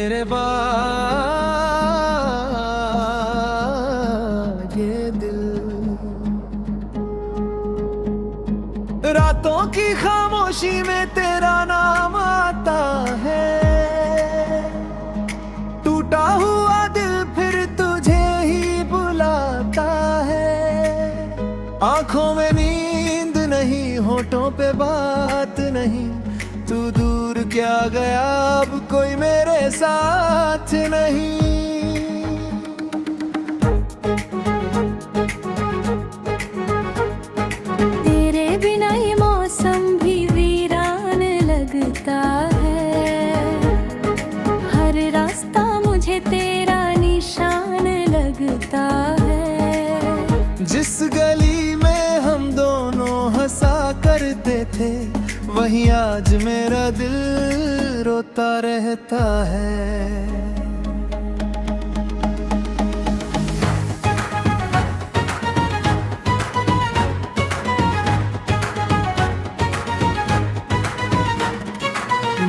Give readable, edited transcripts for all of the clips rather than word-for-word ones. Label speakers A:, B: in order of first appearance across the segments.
A: मेरे बाद ये दिल। रातों की खामोशी में तेरा नाम आता है, टूटा हुआ दिल फिर तुझे ही बुलाता है। आंखों में नींद नहीं, होठों पे बात नहीं, तू दूर क्या गया अब कोई मेरे साथ नहीं।
B: तेरे बिना ये मौसम भी वीरान लगता है, हर रास्ता मुझे तेरा निशान लगता है।
A: जिस गली में हम दोनों हंसा करते थे, वहीं आज मेरा दिल रोता रहता है।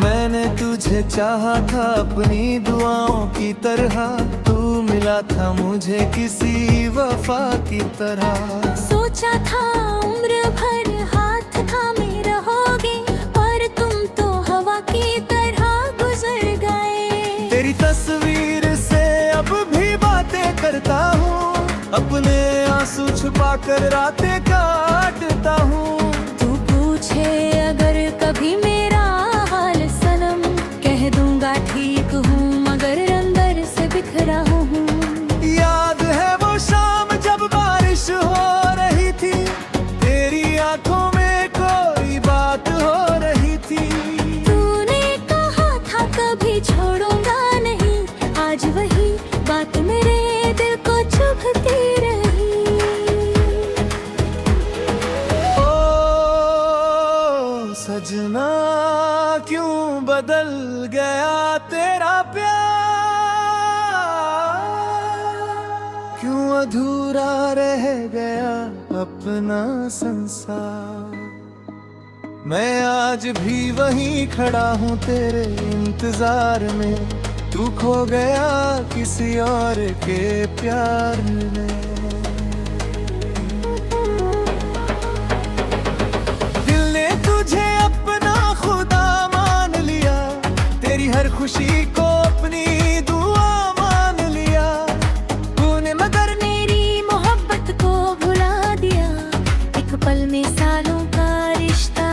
A: मैंने तुझे चाहा था अपनी दुआओं की तरह, तू मिला था मुझे किसी वफा की तरह।
B: सोचा था उम्र भर हाथ थामे रहोगे, पर तुम तो हवा की तरह गुजर गए।
A: तेरी तस्वीर से अब भी बातें करता हूँ, अपने आंसू छुपा कर रातें काटता हूँ।
B: तू पूछे अगर कभी मेरा हाल सनम, कह दूंगा ठीक हूँ मगर अंदर से बिखरा हूँ।
A: याद है वो शाम जब बारिश हो रही थी, तेरी आंखों में कोई बात हो रही थी।
B: तूने कहा था कभी छोड़ूंगा नहीं, आज वही बात मेरे दिल को चुभती रही।
A: ओ सजना क्यों बदल गया तेरा प्यार, क्यों अधूरा रह गया अपना संसार। मैं आज भी वहीं खड़ा हूँ तेरे इंतजार में, तू खो गया किसी और के प्यार में। दिल ने तुझे अपना खुदा मान लिया, तेरी हर खुशी को अपनी दुआ मान लिया। तूने मगर
B: मेरी मोहब्बत को भुला दिया, एक पल में सालों का रिश्ता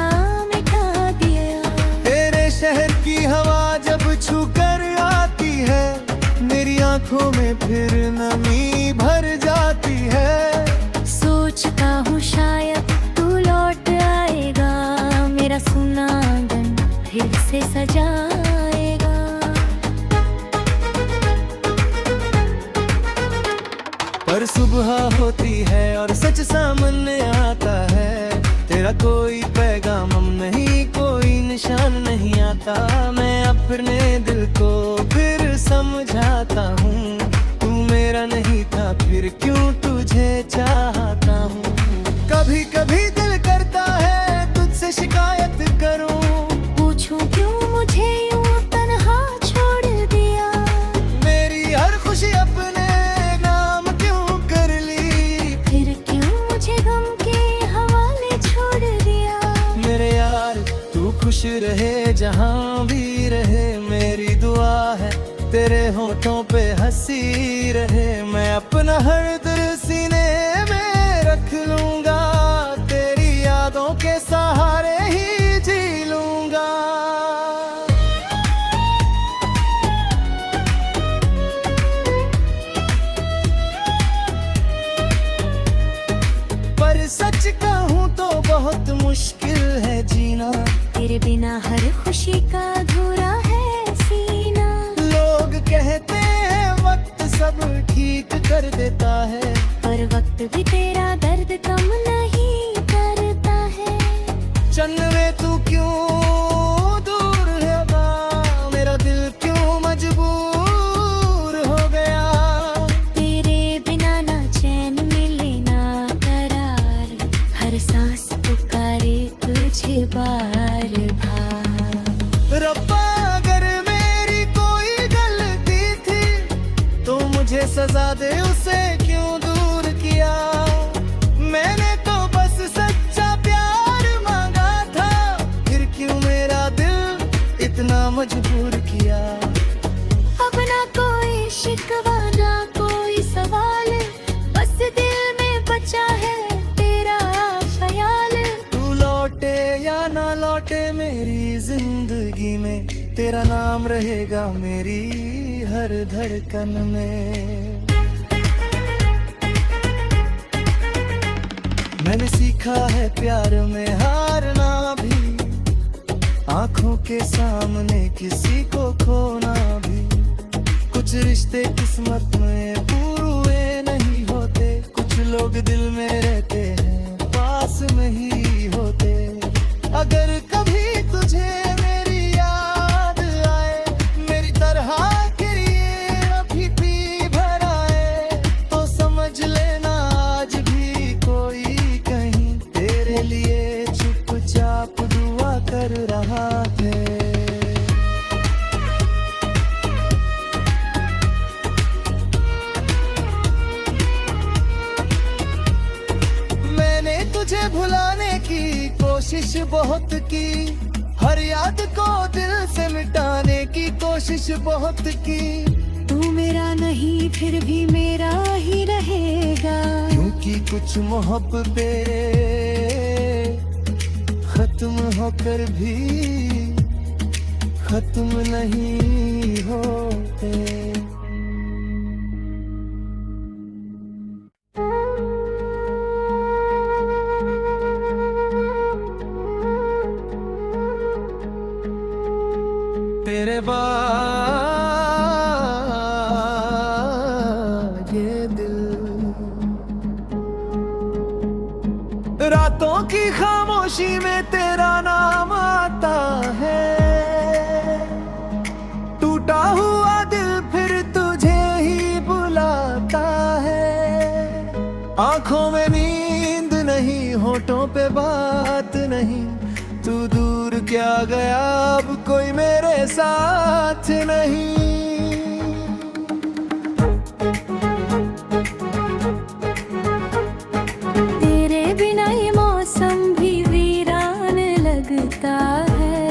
B: मिटा दिया।
A: तेरे शहर की हवा जब छू कर आती है, मेरी आंखों में फिर नमी भर जाती है।
B: सोचता हूँ शायद तू लौट आएगा, मेरा सुना आंगन फिर से सजाएगा।
A: पर सुबह होती है और सच सामने आता है, तेरा कोई पैगाम नहीं, कोई निशान नहीं आता। मैं अपने दिल को फिर समझाता हूँ, तू मेरा नहीं था फिर क्यों तुझे चाहता हूँ। कभी कभी दिल करता है तुझसे शिकायत करूँ,
B: पूछूं क्यों मुझे यूं तन्हा छोड़ दिया।
A: मेरी हर खुशी अपने नाम क्यों कर ली,
B: फिर क्यों मुझे गम के हवाले छोड़ दिया।
A: मेरे यार तू खुश रहे जहाँ भी रहे, मेरी दुआ है तेरे होठों पे हंसी रहे। मैं अपना हर दिल सीने में रख लूंगा, तेरी यादों के सहारे ही जी लूंगा। पर सच कहूँ तो बहुत मुश्किल है जीना,
B: तेरे बिना हर खुशी का अधूरा है सीना।
A: लोग कहते हैं वक्त सब ठीक कर देता है,
B: पर वक्त भी तेरा दर्द कम नहीं करता है।
A: चन्नवे तू क्यों दूर है बा, मेरा दिल क्यों मजबूर हो गया।
B: तेरे बिना ना चैन मिले ना करार, हर सांस पुकारे तुझे बार बार।
A: रब्बा अगर मेरी कोई गलती दे उसे क्यों दूर किया। मैंने तो बस सच्चा प्यार मांगा था, फिर क्यों मेरा दिल इतना मजबूर किया।
B: अब ना कोई शिकवा ना कोई सवाल, बस दिल में बचा है तेरा ख्याल।
A: तू लौटे या ना लौटे मेरी जिंदगी में, तेरा नाम रहेगा मेरी हर धड़कन में। मैंने सीखा है प्यार में हारना भी, आंखों के सामने किसी को खोना भी। कुछ रिश्ते किस्मत में पूरे नहीं होते, कुछ लोग दिल में रहते हैं पास में ही होते। अगर कभी तुझे मेरी याद आए, मेरी तरह फिर ये अभी भी भर आए, तो समझ लेना आज भी कोई कहीं तेरे लिए चुपचाप दुआ कर रहा है। मैंने तुझे भुलाने की कोशिश बहुत की, हर याद को दिल से मिटाने की कोशिश बहुत की।
B: तू मेरा नहीं फिर भी मेरा ही रहेगा,
A: क्योंकि कुछ मोहब्बतें खत्म होकर भी खत्म नहीं होते। तेरे बाद ये दिल रातों की खामोशी में तेरा नाम आता है। टूटा हुआ दिल फिर तुझे ही बुलाता है। आंखों में नींद नहीं, होठों पे बात नहीं, तू दूर क्या गया अब कोई मेरे साथ नहीं।
B: तेरे बिना ये मौसम भी वीरान लगता है।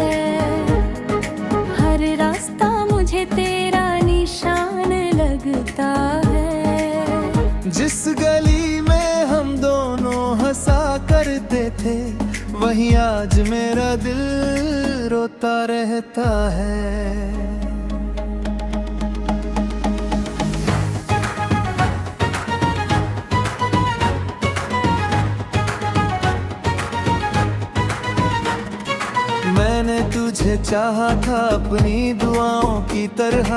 B: हर रास्ता मुझे तेरा निशान लगता है।
A: जिस गली में हम दोनों हंसा करते थे, वहीं आज मेरा दिल रोता रहता है। मैंने तुझे चाहा था अपनी दुआओं की तरह,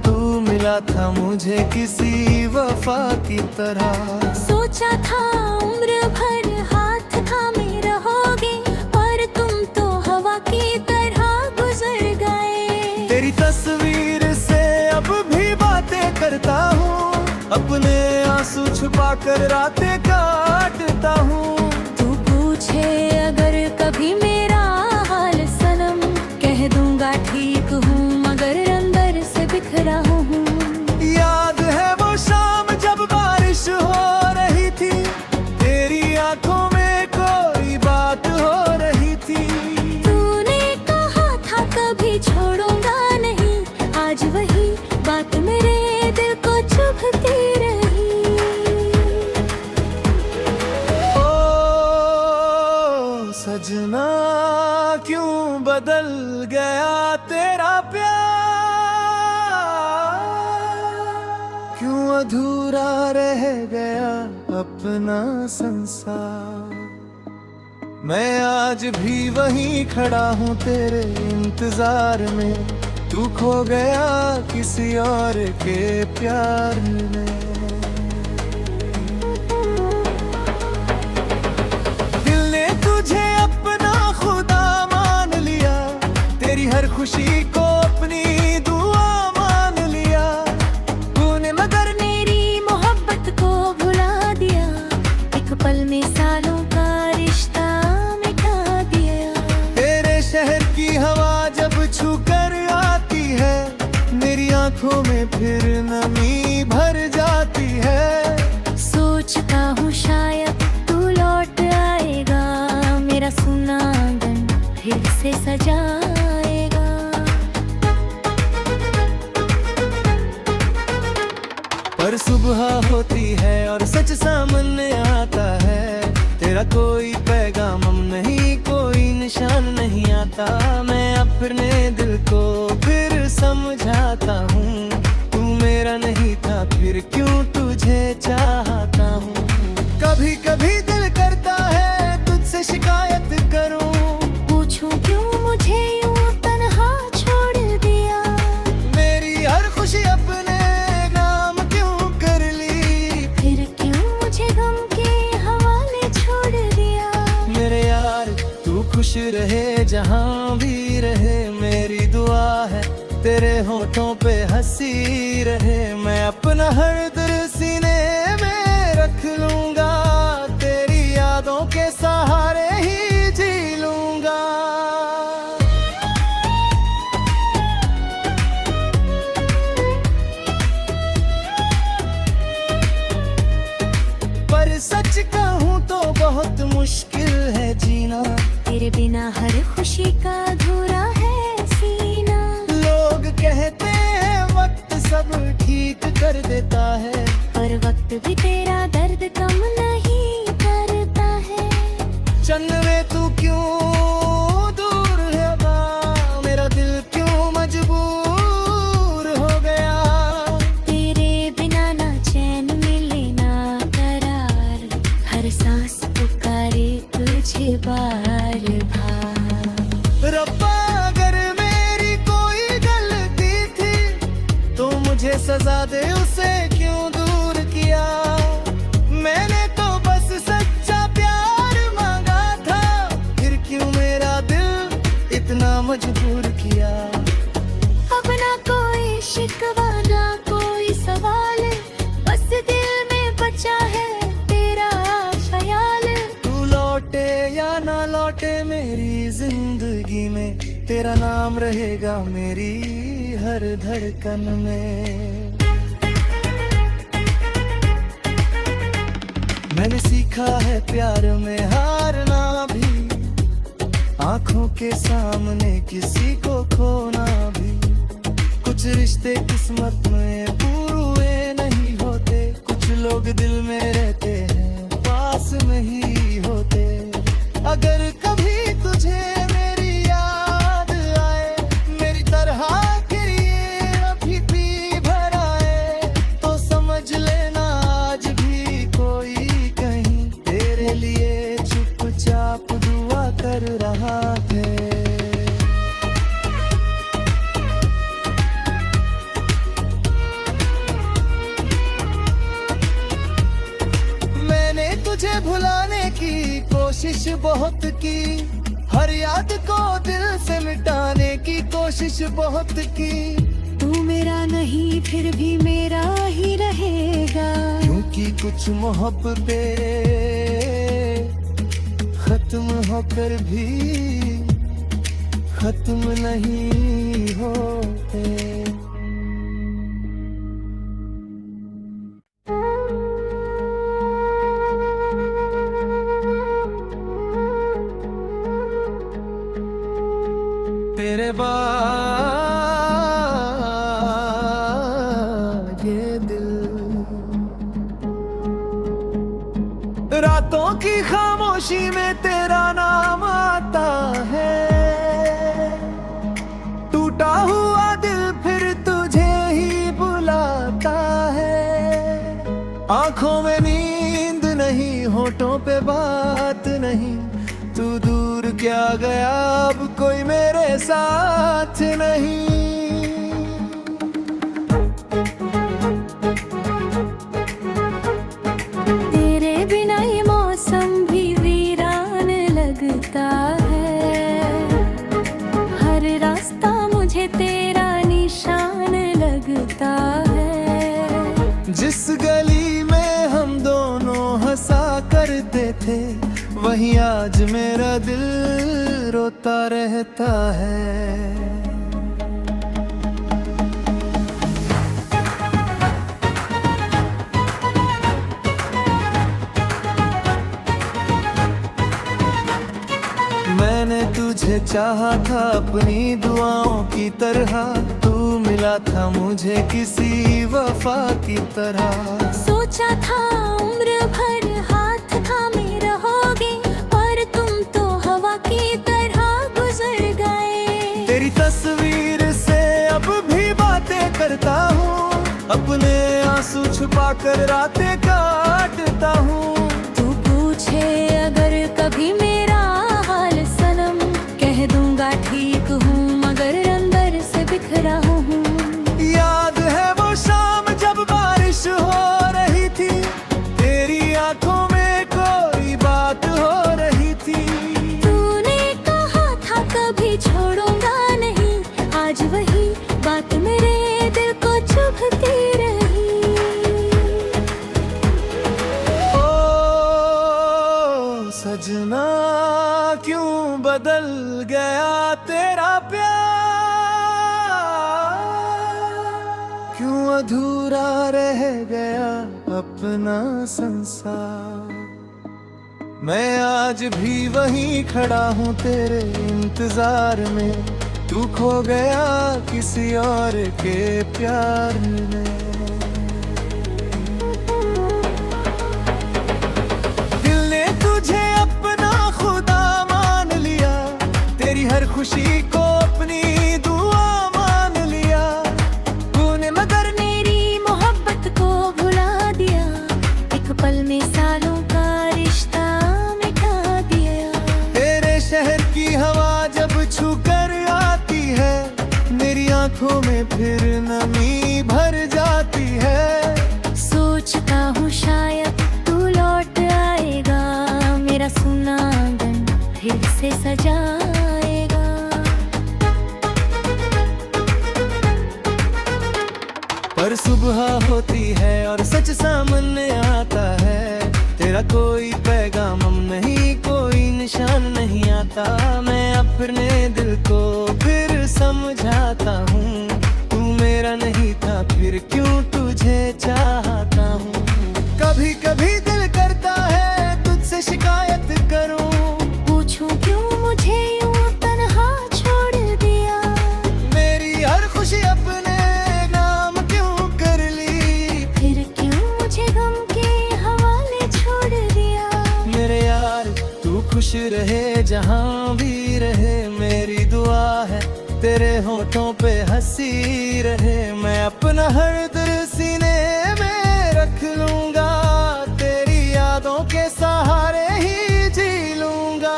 A: तू मिला था मुझे किसी वफा की तरह।
B: सोचा था उम्र भर हाथ थामे रहोगे, पर तुम तो हवा की तरह गुजर गए।
A: तेरी तस्वीर से अब भी बातें करता हूँ, अपने आंसू छुपा कर रातें काटता हूँ।
B: तू पूछे अगर कभी मेरा हाल सनम, कह दूंगा ठीक हूँ मगर अंदर से बिखरा हूँ।
A: याद है वो शाम जब बारिश हो रही थी, तेरी आंखों में कोई बात हो रही थी।
B: तूने कहा था कभी छोड़ूंगा नहीं, आज वही बात मेरे दिल को चुभती रही।
A: ओ सजना क्यों बदल गया तेरा प्यार, क्यों अधूरा रह गया अपना संसार। मैं आज भी वहीं खड़ा हूँ तेरे इंतजार में, तू खो गया किसी और के प्यार में। दिल ने तुझे अपना खुदा मान लिया, तेरी हर खुशी को अपनी दुआ मान लिया। तूने मगर
B: मेरी मोहब्बत को भुला दिया, एक पल में सालों का रिश्ता मिटा दिया।
A: तेरे शहर की हवा जब छू कर आती है, मेरी आंखों में फिर नमी भर जाती है।
B: सोचता हूँ शायद तू लौट आएगा, मेरा सुना आंगन फिर से सजाएगा।
A: पर सुबह होती है और सच सामने आता है, तेरा कोई पैगाम नहीं, कोई निशान नहीं आता। मैं अपने दिल को फिर समझाता हूँ, तू मेरा नहीं था फिर क्यों तुझे चाहता हूँ। कभी कभी दिल करता है तुझसे शिकायत करूँ,
B: पूछूं क्यों मुझे यूं तन्हा छोड़ दिया।
A: मेरी हर खुशी अपने नाम क्यों कर ली,
B: फिर क्यों मुझे गम के हवाले छोड़ दिया।
A: मेरे यार तू खुश रहे जहाँ भी रहे, मेरी दुआ है तेरे होठों पे हंसी रहे। मैं अपना हर दिल सीने में रख लूंगा, तेरी यादों के सहारे ही जी लूंगा। पर सच कहूँ तो बहुत मुश्किल है जीना,
B: तेरे बिना हर खुशी का अधूरा है सीना।
A: लोग कहते हैं वक्त सब ठीक कर देता है,
B: पर वक्त भी तेरा दर्द कम नहीं करता है।
A: चन्नवे तू क्यों दूर है बा, मेरा दिल क्यों मजबूर हो गया।
B: तेरे बिना ना चैन मिले ना करार, हर सांस पुकारे तुझे बार बार।
A: रब्बा अगर मेरी कोई गलती थी तो मुझे सजा दे, उसे क्यों दूर किया। मैंने तो बस सच्चा प्यार मांगा था, फिर क्यों मेरा दिल इतना मजबूर किया।
B: अब ना कोई शिकवा ना कोई सवाल, बस दिल में बचा है तेरा ख्याल।
A: तू लौटे या ना लौटे मेरी जिंदगी में, तेरा नाम रहेगा मेरी हर धड़कन में। मैंने सीखा है प्यार में हारना भी, आंखों के सामने किसी को खोना भी। कुछ रिश्ते किस्मत में पूरे नहीं होते, कुछ लोग दिल में रहते हैं पास में ही होते। अगर कभी तुझे मेरी याद आए, मेरी तरह फिर ये अभी भी भर आए, तो समझ लेना आज भी कोई कहीं तेरे लिए चुपचाप दुआ कर रहा है। मैंने तुझे भुलाने की कोशिश बहुत की, हर याद को दिल से मिटाने की कोशिश बहुत की।
B: तू मेरा नहीं फिर भी मेरा ही रहेगा,
A: क्योंकि कुछ मोहब्बतें खत्म होकर भी खत्म नहीं होते। तेरे बाद ये दिल रातों की खामोशी में तेरा नाम आता है। टूटा हुआ दिल फिर तुझे ही बुलाता है। आंखों में नींद नहीं, होठों पे बात नहीं, तू दूर क्या गया अब कोई मेरे साथ नहीं।
B: तेरे बिना ये मौसम भी वीरान लगता है, हर रास्ता मुझे तेरा निशान लगता है।
A: जिस गली में हम दोनों हंसा करते थे, वहीं आज मेरा दिल रोता रहता है। तुझे चाहा था अपनी दुआओं की तरह, तू मिला था मुझे किसी वफा की तरह।
B: सोचा था उम्र भर हाथ थामे रहोगे, पर तुम तो हवा की तरह गुजर गए।
A: तेरी तस्वीर से अब भी बातें करता हूँ, अपने आंसू छुपा कर रातें काटता हूँ।
B: तू पूछे अगर कभी मेरा हाल सनम, कह दूंगा ठीक हूँ मगर अंदर से बिखरा हूँ।
A: याद है वो शाम जब बारिश हो रही थी, तेरी आंखों में कोई बात हो रही थी।
B: तूने कहा था कभी छोड़ूंगा नहीं, आज वही बात मेरे दिल को चुभती रही।
A: ओ सजना क्यों बदल गया तेरा प्यार, क्यों अधूरा रह गया अपना संसार। मैं आज भी वहीं खड़ा हूँ तेरे इंतजार में, तू खो गया किसी और के प्यार में। दिल ने तुझे अपना खुदा मान लिया, तेरी हर खुशी को अपनी दुआ मान लिया। तूने मगर
B: मेरी मोहब्बत को भुला दिया, एक पल में सालों का रिश्ता मिटा दिया।
A: तेरे शहर की हवा जब छू कर आती है, मेरी आंखों में फिर नमी भर जाती है।
B: सोचता हूँ शायद तू लौट आएगा, मेरा सुना आंगन फिर से सजाएगा।
A: पर सुबह होती है और सच सामने आता है, तेरा कोई पैगाम नहीं, कोई निशान नहीं आता। मैं अपने दिल को फिर समझाता हूँ, तू मेरा नहीं था फिर क्यों तुझे चाहता हूँ। कभी कभी दिल करता है तुझसे शिकायत करूँ,
B: पूछूं क्यों मुझे यूं तन्हा छोड़ दिया।
A: मेरी हर खुशी अपने नाम क्यों कर ली,
B: फिर क्यों मुझे गम के हवाले छोड़ दिया।
A: मेरे यार तू खुश रहे जहाँ भी रहे, मेरी दुआ है तेरे होठों पे हंसी रहे। मैं अपना हर दिल सीने में रख लूंगा, तेरी यादों के सहारे ही जी लूंगा।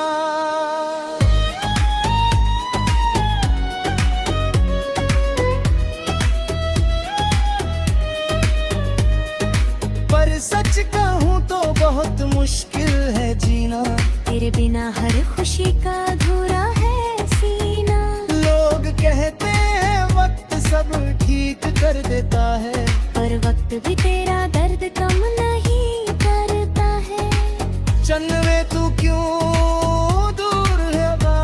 A: पर सच कहूँ तो बहुत मुश्किल है जीना,
B: तेरे बिना हर खुशी का अधूरा है सीना।
A: लोग कहते हैं वक्त सब ठीक कर देता है,
B: पर वक्त भी तेरा दर्द कम नहीं करता है।
A: चन्नवे तू क्यों दूर है बा,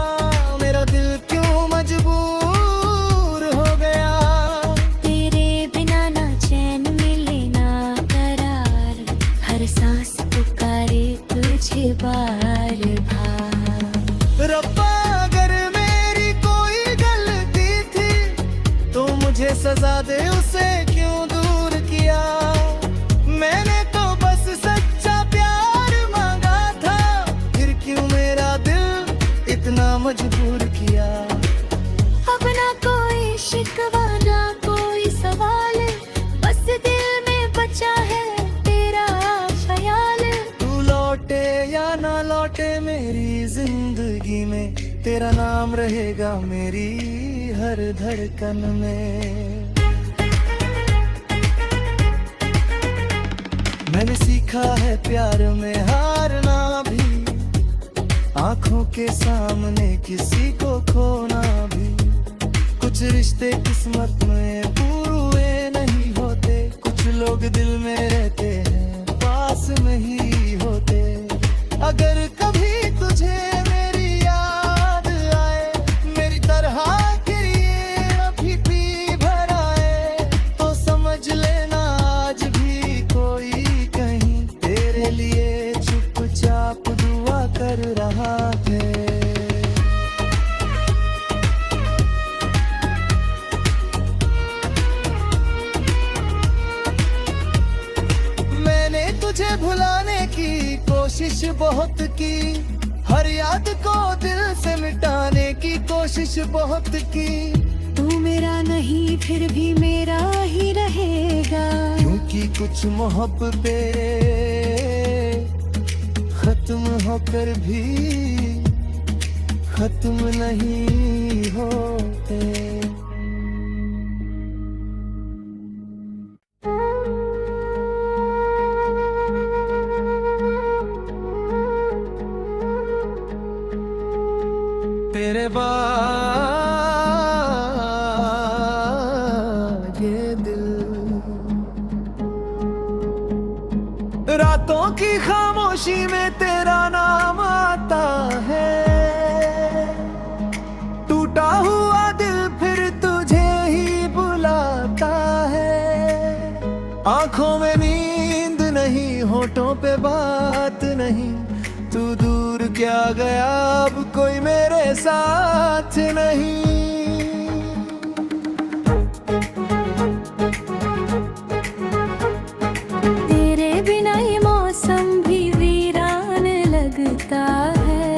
A: मेरा दिल क्यों मजबूर हो गया।
B: तेरे बिना ना चैन मिले ना करार, हर सांस पुकारे तुझे बार बार।
A: रब्बा अगर मेरी कोई गलती थी तो मुझे सजा दे, उसे क्यों दूर किया। मैंने तो बस सच्चा प्यार मांगा था, फिर क्यों मेरा दिल इतना मजबूर किया।
B: अब ना कोई शिकवा ना कोई सवाल, बस दिल में बचा है तेरा ख्याल।
A: तू लौटे या ना लौटे मेरी जिंदगी में, तेरा नाम रहेगा मेरी हर धड़कन में। मैंने सीखा है प्यार में हारना भी, आंखों के सामने किसी को खोना भी। कुछ रिश्ते किस्मत में पूरे नहीं होते, कुछ लोग दिल में रहते हैं पास नहीं होते। अगर कभी तुझे मेरी याद आए, मेरी तरह के लिए अभी भी भर आए, तो समझ लेना आज भी कोई कहीं तेरे लिए चुपचाप दुआ कर रहा है। बहुत की, हर याद को दिल से मिटाने की कोशिश बहुत की।
B: तू मेरा नहीं फिर भी मेरा ही रहेगा,
A: क्योंकि कुछ मोहब्बतें खत्म होकर भी खत्म नहीं होते। तेरे बाद ये दिल रातों की खामोशी में तेरा नाम आता है। टूटा हुआ दिल फिर तुझे ही बुलाता है। आंखों में नींद नहीं, होठों पे बात नहीं, तू दूर क्या गया अब कोई मेरे साथ नहीं।
B: तेरे बिना ये मौसम भी वीरान लगता है।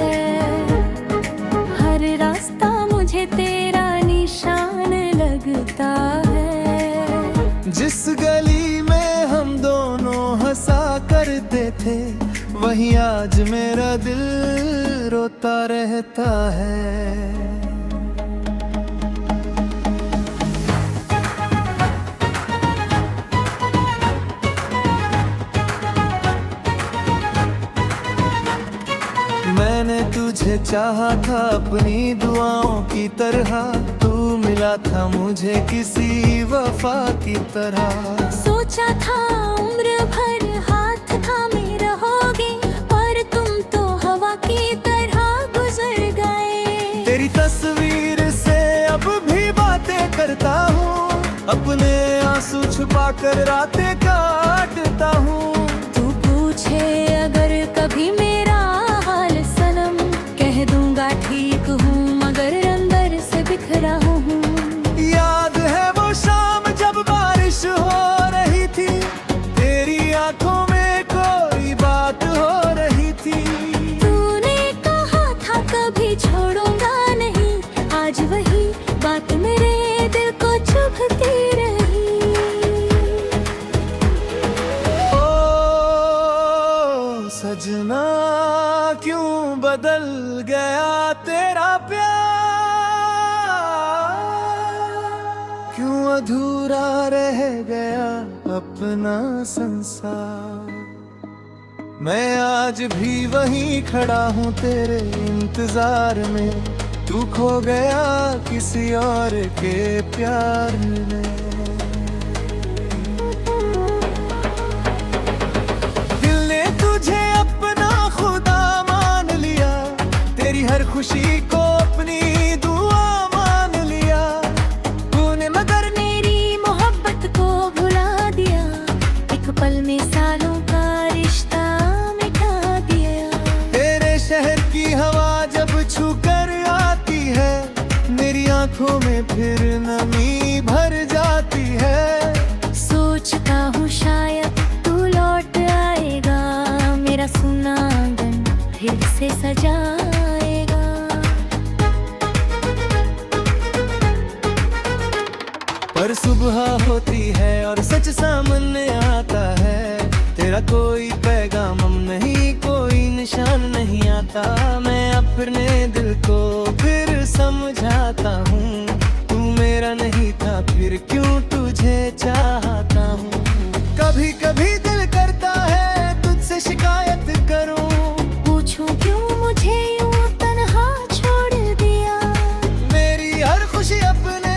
B: हर रास्ता मुझे तेरा निशान लगता है।
A: जिस गली में हम दोनों हंसा करते थे, वहीं आज मेरा दिल रोता रहता है। मैंने तुझे चाहा था अपनी दुआओं की तरह, तू मिला था मुझे किसी वफा की तरह।
B: सोचा था उम्र भर हाथ थामे रहोगे, पर तुम तो हवा की तरह गुजर गए।
A: तेरी तस्वीर से अब भी बातें करता हूँ, अपने आंसू छुपा कर रातें काटता हूँ।
B: तू पूछे अगर कभी मेरा हाल सनम, कह दूंगा ठीक हूँ मगर अंदर से बिखरा हूँ।
A: याद है वो शाम जब बारिश हो रही थी, तेरी आंखों में कोई बात हो रही थी।
B: तूने कहा था कभी छोड़ूंगा नहीं, आज वही बात मेरे दिल को चुभती रही।
A: ओ सजना क्यों बदल गया तेरा प्यार, क्यों अधूरा रह गया अपना संसार। मैं आज भी वहीं खड़ा हूँ तेरे इंतजार में, तू खो गया किसी और के प्यार में। दिल ने तुझे अपना खुदा मान लिया, तेरी हर खुशी को अपनी दुआ मान लिया। तूने मगर
B: मेरी मोहब्बत को भुला दिया, एक पल में सालों का रिश्ता मिटा दिया।
A: तेरे शहर की हवा जब छू कर आती है, मेरी आंखों में फिर नमी भर जाती है।
B: सोचता हूँ शायद तू लौट आएगा, मेरा सुना आंगन फिर से सजाएगा।
A: पर सुबह होती है और सच सामने आता है, तेरा कोई पैगाम नहीं, कोई निशान नहीं आता। मैं अपने दिल को फिर समझाता हूँ, तू मेरा नहीं था फिर क्यों तुझे चाहता हूँ। कभी कभी दिल करता है तुझसे शिकायत करूँ,
B: पूछूं क्यों मुझे यूं तन्हा छोड़ दिया।
A: मेरी हर खुशी अपने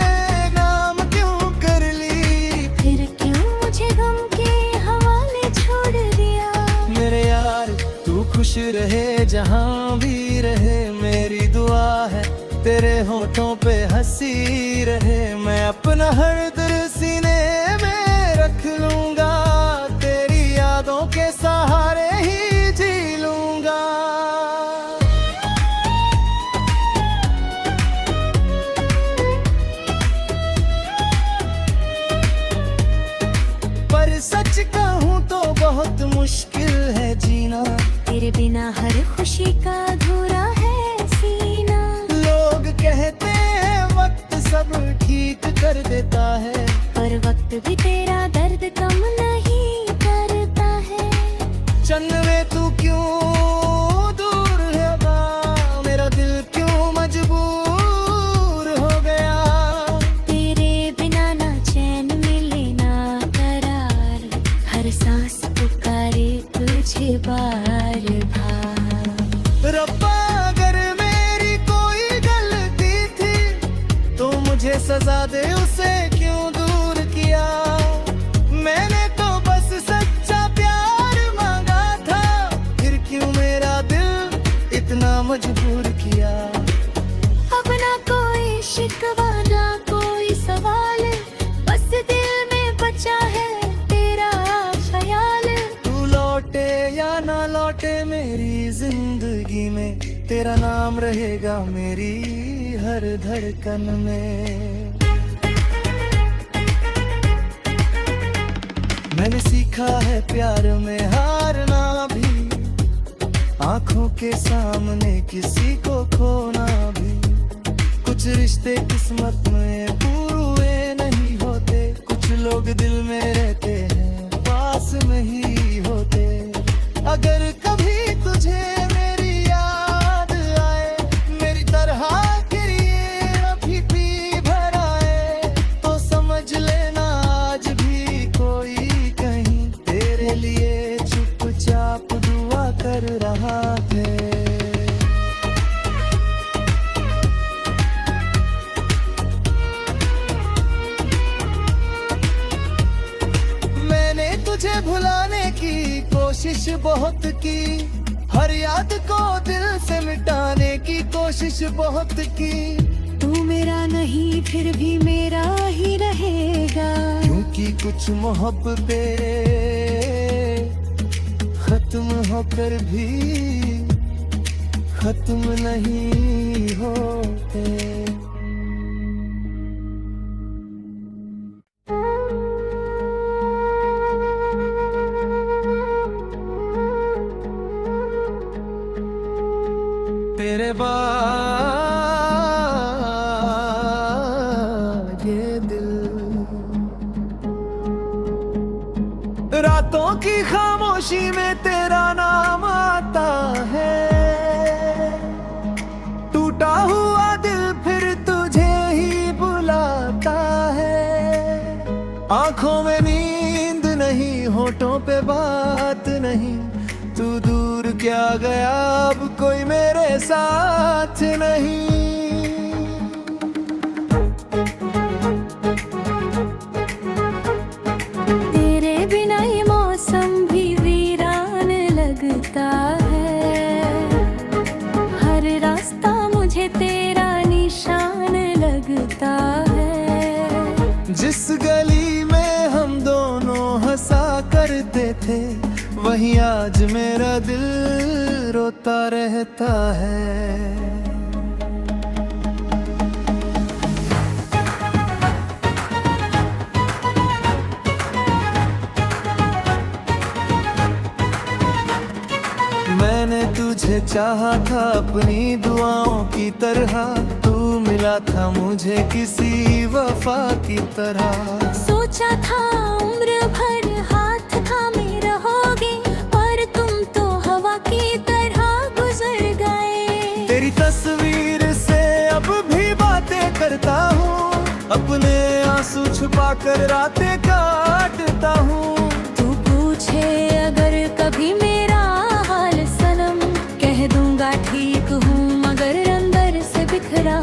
A: नाम क्यों कर ली,
B: फिर क्यों मुझे गम के हवाले छोड़ दिया।
A: मेरे यार तू खुश रहे जहाँ भी रहे, मेरी दुआ है तेरे होठों पे हंसी रहे। मैं अपना हर दिल सीने में रख लूंगा, तेरी यादों के सहारे ही जी लूंगा। पर सच कहूँ तो बहुत मुश्किल है जीना,
B: तेरे बिना हर खुशी का अधूरा है सीना।
A: लोग कहते हैं वक्त सब ठीक कर देता है,
B: पर वक्त भी तेरा दर्द कम नहीं करता है।
A: चन्नवे तू क्यों दूर है बा, मेरा दिल क्यों मजबूर हो गया।
B: तेरे बिना ना चैन मिले ना करार, हर सांस पुकारे तुझे बार बार।
A: रब्बा अगर मेरी कोई गलती थी तो मुझे सजा दे, उसे क्यों दूर किया। मैंने तो बस सच्चा प्यार मांगा था, फिर क्यों मेरा दिल इतना मजबूर किया।
B: अब ना कोई शिकवा ना कोई सवाल, बस दिल में बचा है तेरा ख्याल।
A: तू लौटे या ना लौटे मेरी जिंदगी में, तेरा नाम रहेगा मेरी हर धड़कन में। मैंने सीखा है प्यार में हारना भी, आंखों के सामने किसी को खोना भी। कुछ रिश्ते किस्मत में पूरे नहीं होते, कुछ लोग दिल में रहते हैं पास में ही होते। अगर कभी तुझे मेरी याद आए, मेरी तरह गिरिए अभी भी भर आए, तो समझ लेना आज भी कोई कहीं तेरे लिए चुपचाप दुआ कर रहा है। मैंने तुझे भुलाने की कोशिश बहुत की, हर याद को दिल से मिटाने की कोशिश बहुत की।
B: तू मेरा नहीं फिर भी मेरा ही रहेगा,
A: क्योंकि कुछ मोहब्बतें खत्म होकर भी खत्म नहीं होते। तेरे बाद ये दिल रातों की खामोशी में तेरा नाम आता है। टूटा हुआ दिल फिर तुझे ही बुलाता है। आंखों में नींद नहीं, होठों पे बात नहीं, तू दूर क्या गया अब कोई मेरे साथ नहीं।
B: तेरे बिना ये मौसम भी वीरान लगता है, हर रास्ता मुझे तेरा निशान लगता है।
A: जिस गली में हम दोनों हंसा करते थे, वहीं आज मेरा दिल रोता रहता है। मैंने तुझे चाहा था अपनी दुआओं की तरह, तू मिला था मुझे किसी वफा की तरह।
B: सोचा था उम्र भर हाथ थामे रहोगे, पर तुम तो हवा की तरह गुजर गए।
A: तेरी तस्वीर से अब भी बातें करता हूँ, अपने आंसू छुपा कर रातें काटता हूँ।
B: तू पूछे अगर कभी मेरा हाल सनम, कह दूंगा ठीक हूँ मगर अंदर से बिखरा